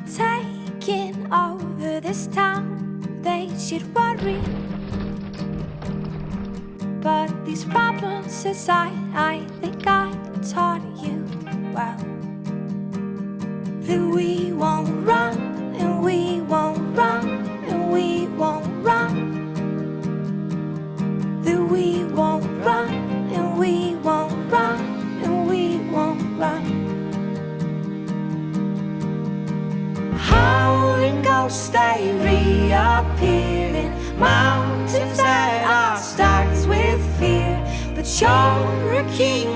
taking over this town. They should worry, but these problems aside, I think I taught you well that we won't run, and we won't run, and we won't run, that we won't run, and we won't run, and we won't run. Howling ghosts, they reappear, mountains that are starts with fear, but you're a king.